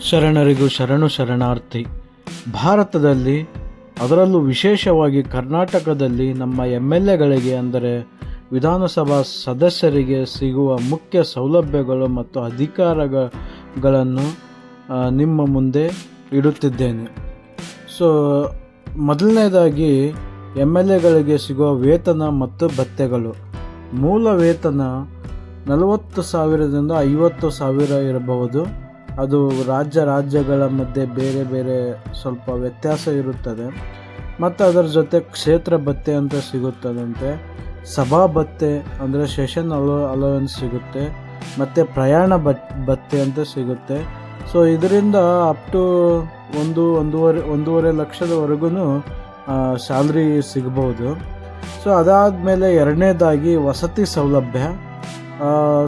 ಶರಣರಿಗೂ ಶರಣು ಶರಣಾರ್ಥಿ. ಭಾರತದಲ್ಲಿ ಅದರಲ್ಲೂ ವಿಶೇಷವಾಗಿ ಕರ್ನಾಟಕದಲ್ಲಿ ನಮ್ಮ MLAಗಳಿಗೆ ಅಂದರೆ ವಿಧಾನಸಭಾ ಸದಸ್ಯರಿಗೆ ಸಿಗುವ ಮುಖ್ಯ ಸೌಲಭ್ಯಗಳು ಮತ್ತು ಅಧಿಕಾರಗಳನ್ನು ನಿಮ್ಮ ಮುಂದೆ ಇಡುತ್ತಿದ್ದೇನೆ. ಸೊ ಮೊದಲನೇದಾಗಿ MLAಗಳಿಗೆ ಸಿಗುವ ವೇತನ ಮತ್ತು ಭತ್ಯೆಗಳು. ಮೂಲ ವೇತನ 40,000ದಿಂದ 50,000 ಇರಬಹುದು. ಅದು ರಾಜ್ಯಗಳ ಮಧ್ಯೆ ಬೇರೆ ಬೇರೆ ಸ್ವಲ್ಪ ವ್ಯತ್ಯಾಸ ಇರುತ್ತದೆ. ಮತ್ತು ಅದರ ಜೊತೆ ಕ್ಷೇತ್ರ ಭತ್ಯೆ ಅಂತ ಸಿಗುತ್ತದಂತೆ, ಸಭಾ ಭತ್ಯೆ ಅಂದರೆ ಸೆಷನ್ ಅಲೋವೆನ್ಸ್ ಸಿಗುತ್ತೆ, ಮತ್ತು ಪ್ರಯಾಣ ಭತ್ಯೆ ಅಂತ ಸಿಗುತ್ತೆ. ಸೊ ಇದರಿಂದ ಅಪ್ ಟು ಒಂದೂವರೆ ಲಕ್ಷದವರೆಗೂ ಸ್ಯಾಲ್ರಿ ಸಿಗ್ಬೋದು. ಸೊ ಅದಾದಮೇಲೆ ಎರಡನೇದಾಗಿ ವಸತಿ ಸೌಲಭ್ಯ.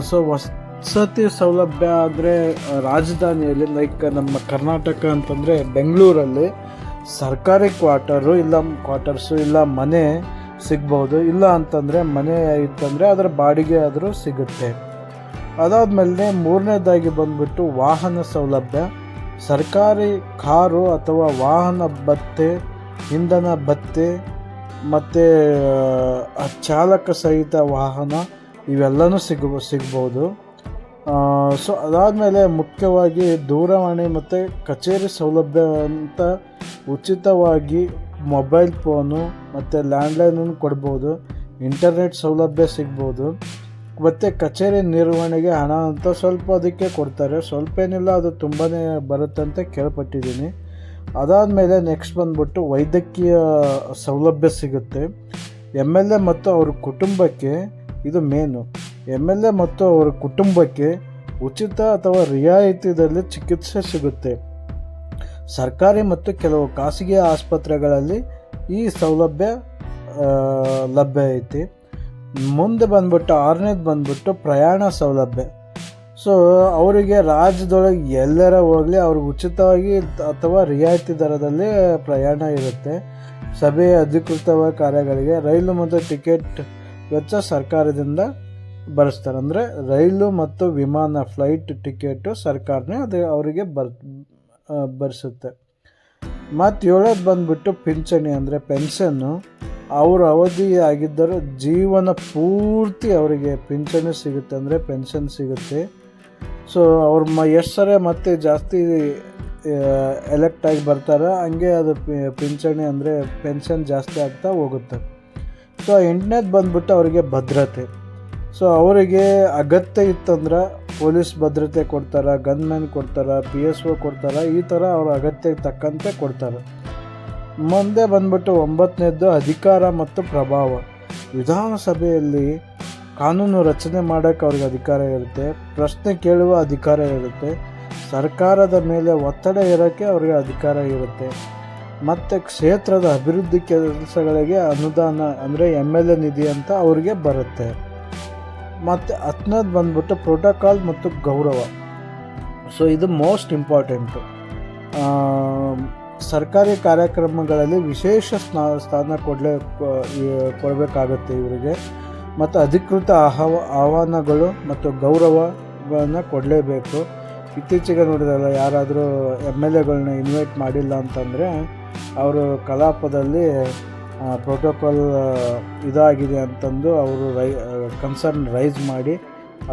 ಸೊ ವಸತಿ ಸೌಲಭ್ಯ ಅಂದರೆ ರಾಜಧಾನಿಯಲ್ಲಿ ಲೈಕ್ ನಮ್ಮ ಕರ್ನಾಟಕ ಅಂತಂದರೆ ಬೆಂಗಳೂರಲ್ಲಿ ಸರ್ಕಾರಿ ಕ್ವಾರ್ಟರ್ಸು ಇಲ್ಲ ಮನೆ ಸಿಗ್ಬೋದು. ಇಲ್ಲ ಅಂತಂದರೆ ಮನೆ ಇತ್ತಂದರೆ ಅದರ ಬಾಡಿಗೆ ಆದರೂ ಸಿಗುತ್ತೆ. ಅದಾದಮೇಲೆ ಮೂರನೇದಾಗಿ ಬಂದ್ಬಿಟ್ಟು ವಾಹನ ಸೌಲಭ್ಯ. ಸರ್ಕಾರಿ ಕಾರು ಅಥವಾ ವಾಹನ ಭತ್ಯೆ, ಇಂಧನ ಭತ್ಯೆ ಮತ್ತು ಚಾಲಕ ಸಹಿತ ವಾಹನ ಇವೆಲ್ಲನೂ ಸಿಗ್ಬೋದು. ಸೊ ಅದಾದಮೇಲೆ ಮುಖ್ಯವಾಗಿ ದೂರವಾಣಿ ಮತ್ತು ಕಚೇರಿ ಸೌಲಭ್ಯ ಅಂತ ಉಚಿತವಾಗಿ ಮೊಬೈಲ್ ಫೋನು ಮತ್ತು ಲ್ಯಾಂಡ್ಲೈನನ್ನು ಕೊಡ್ಬೋದು. ಇಂಟರ್ನೆಟ್ ಸೌಲಭ್ಯ ಸಿಗ್ಬೋದು. ಮತ್ತು ಕಚೇರಿ ನಿರ್ವಹಣೆಗೆ ಹಣ ಅಂತ ಸ್ವಲ್ಪ ಅದಕ್ಕೆ ಕೊಡ್ತಾರೆ. ಸ್ವಲ್ಪ ಏನಿಲ್ಲ, ಅದು ತುಂಬಾ ಬರುತ್ತೆ ಅಂತ ಕೇಳ್ಪಟ್ಟಿದ್ದೀನಿ. ಅದಾದಮೇಲೆ ನೆಕ್ಸ್ಟ್ ಬಂದ್ಬಿಟ್ಟು ವೈದ್ಯಕೀಯ ಸೌಲಭ್ಯ ಸಿಗುತ್ತೆ. MLA ಮತ್ತು ಅವ್ರ ಕುಟುಂಬಕ್ಕೆ, ಇದು ಮೇನು, MLA ಮತ್ತು ಅವರ ಕುಟುಂಬಕ್ಕೆ ಉಚಿತ ಅಥವಾ ರಿಯಾಯಿತಿಯಲ್ಲಿ ಚಿಕಿತ್ಸೆ ಸಿಗುತ್ತೆ. ಸರ್ಕಾರಿ ಮತ್ತು ಕೆಲವು ಖಾಸಗಿ ಆಸ್ಪತ್ರೆಗಳಲ್ಲಿ ಈ ಸೌಲಭ್ಯ ಲಭ್ಯ ಐತಿ. ಮುಂದೆ ಬಂದ್ಬಿಟ್ಟು ಆರನೇದು ಬಂದ್ಬಿಟ್ಟು ಪ್ರಯಾಣ ಸೌಲಭ್ಯ. ಸೊ ಅವರಿಗೆ ರಾಜ್ಯದೊಳಗೆ ಎಲ್ಲರ ಹೋಗಲಿ ಅವ್ರಿಗೆ ಉಚಿತವಾಗಿ ಅಥವಾ ರಿಯಾಯಿತಿ ದರದಲ್ಲಿ ಪ್ರಯಾಣ ಇರುತ್ತೆ. ಸಭೆ ಅಧಿಕೃತ ಕಾರ್ಯಗಳಿಗೆ ರೈಲು ಮತ್ತು ಟಿಕೆಟ್ ವೆಚ್ಚ ಸರ್ಕಾರದಿಂದ ಭರಿಸ್ತಾರೆ. ಅಂದರೆ ರೈಲು ಮತ್ತು ವಿಮಾನ ಫ್ಲೈಟ್ ಟಿಕೆಟು ಸರ್ಕಾರನೇ ಅದು ಅವರಿಗೆ ಭರಿಸುತ್ತೆ. ಮತ್ತು ಏಳೋದು ಬಂದುಬಿಟ್ಟು ಪಿಂಚಣಿ ಅಂದರೆ ಪೆನ್ಷನ್ನು. ಅವರು ಅವಧಿ ಆಗಿದ್ದರೂ ಜೀವನ ಪೂರ್ತಿ ಅವರಿಗೆ ಪಿಂಚಣಿ ಸಿಗುತ್ತೆ, ಅಂದರೆ ಪೆನ್ಷನ್ ಸಿಗುತ್ತೆ. ಸೊ ಅವ್ರ ಎಷ್ಟು ಸರಿ ಮತ್ತೆ ಜಾಸ್ತಿ ಎಲೆಕ್ಟ್ ಆಗಿ ಬರ್ತಾರೆ, ಹಂಗೆ ಅದು ಪಿಂಚಣಿ ಅಂದರೆ ಪೆನ್ಷನ್ ಜಾಸ್ತಿ ಆಗ್ತಾ ಹೋಗುತ್ತೆ. ಸೊ ಎಂಟನೇದು ಬಂದ್ಬಿಟ್ಟು ಅವರಿಗೆ ಭದ್ರತೆ. ಸೊ ಅವರಿಗೆ ಅಗತ್ಯ ಇತ್ತಂದ್ರೆ ಪೊಲೀಸ್ ಭದ್ರತೆ ಕೊಡ್ತಾರೆ, ಗನ್ಮ್ಯಾನ್ ಕೊಡ್ತಾರೆ, PSO ಕೊಡ್ತಾರೆ. ಈ ಥರ ಅವ್ರ ಅಗತ್ಯಕ್ಕೆ ತಕ್ಕಂತೆ ಕೊಡ್ತಾರೆ. ಮುಂದೆ ಬಂದ್ಬಿಟ್ಟು 9ನೇದು ಅಧಿಕಾರ ಮತ್ತು ಪ್ರಭಾವ. ವಿಧಾನಸಭೆಯಲ್ಲಿ ಕಾನೂನು ರಚನೆ ಮಾಡೋಕ್ಕೆ ಅವ್ರಿಗೆ ಅಧಿಕಾರ ಇರುತ್ತೆ, ಪ್ರಶ್ನೆ ಕೇಳುವ ಅಧಿಕಾರ ಇರುತ್ತೆ, ಸರ್ಕಾರದ ಮೇಲೆ ಒತ್ತಡ ಇರೋಕ್ಕೆ ಅವ್ರಿಗೆ ಅಧಿಕಾರ ಇರುತ್ತೆ, ಮತ್ತು ಕ್ಷೇತ್ರದ ಅಭಿವೃದ್ಧಿ ಕೆಲಸಗಳಿಗೆ ಅನುದಾನ ಅಂದರೆ MLA ನಿಧಿ ಅಂತ ಅವ್ರಿಗೆ ಬರುತ್ತೆ. ಮತ್ತು 10ನೇದು ಬಂದ್ಬಿಟ್ಟು ಪ್ರೋಟೋಕಾಲ್ ಮತ್ತು ಗೌರವ. ಸೊ ಇದು ಮೋಸ್ಟ್ ಇಂಪಾರ್ಟೆಂಟು. ಸರ್ಕಾರಿ ಕಾರ್ಯಕ್ರಮಗಳಲ್ಲಿ ವಿಶೇಷ ಸ್ಥಾನ ಕೊಡಬೇಕಾಗುತ್ತೆ ಇವರಿಗೆ. ಮತ್ತು ಅಧಿಕೃತ ಆಹ್ವಾನಗಳು ಮತ್ತು ಗೌರವಗಳನ್ನು ಕೊಡಲೇಬೇಕು. ಇತ್ತೀಚೆಗೆ ನೋಡಿದ್ರಲ್ಲ, ಯಾರಾದರೂ MLAಗಳನ್ನ ಇನ್ವೈಟ್ ಮಾಡಿಲ್ಲ ಅಂತಂದರೆ ಅವರು ಕಲಾಪದಲ್ಲಿ ಪ್ರೋಟೋಕಾಲ್ ಇದಾಗಿದೆ ಅಂತಂದು ಅವರು ಕನ್ಸರ್ನ್ ರೈಸ್ ಮಾಡಿ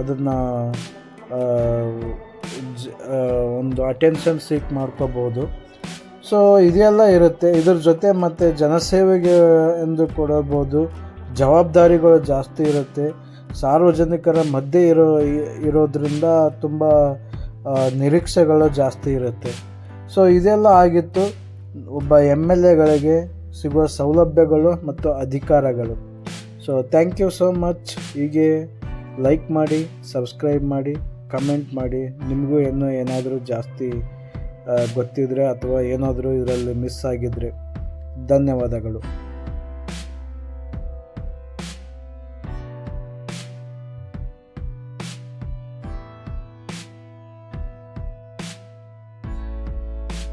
ಅದನ್ನು ಒಂದು ಅಟೆನ್ಷನ್ ಸೀಕ್ ಮಾಡ್ಕೋಬೋದು. ಸೊ ಇದೆಲ್ಲ ಇರುತ್ತೆ. ಇದ್ರ ಜೊತೆ ಮತ್ತು ಜನಸೇವೆಗೆ ಎಂದು ಕೊಡಬಹುದು, ಜವಾಬ್ದಾರಿಗಳು ಜಾಸ್ತಿ ಇರುತ್ತೆ. ಸಾರ್ವಜನಿಕರ ಮಧ್ಯೆ ಇರೋದ್ರಿಂದ ತುಂಬ ನಿರೀಕ್ಷೆಗಳು ಜಾಸ್ತಿ ಇರುತ್ತೆ. ಸೊ ಇದೆಲ್ಲ ಆಗಿತ್ತು ಒಬ್ಬ MLAಗಳಿಗೆ ಸಿಗುವ ಸೌಲಭ್ಯಗಳು ಮತ್ತು ಅಧಿಕಾರಗಳು. So thank you so much. ಹೀಗೆ ಲೈಕ್ ಮಾಡಿ, ಸಬ್ಸ್ಕ್ರೈಬ್ ಮಾಡಿ, ಕಮೆಂಟ್ ಮಾಡಿ. ನಿಮಗೂ ಏನಾದರೂ ಜಾಸ್ತಿ ಗೊತ್ತಿದ್ರೆ ಅಥವಾ ಏನಾದರೂ ಇದರಲ್ಲಿ ಮಿಸ್ ಆಗಿದ್ದರೆ ಧನ್ಯವಾದಗಳು.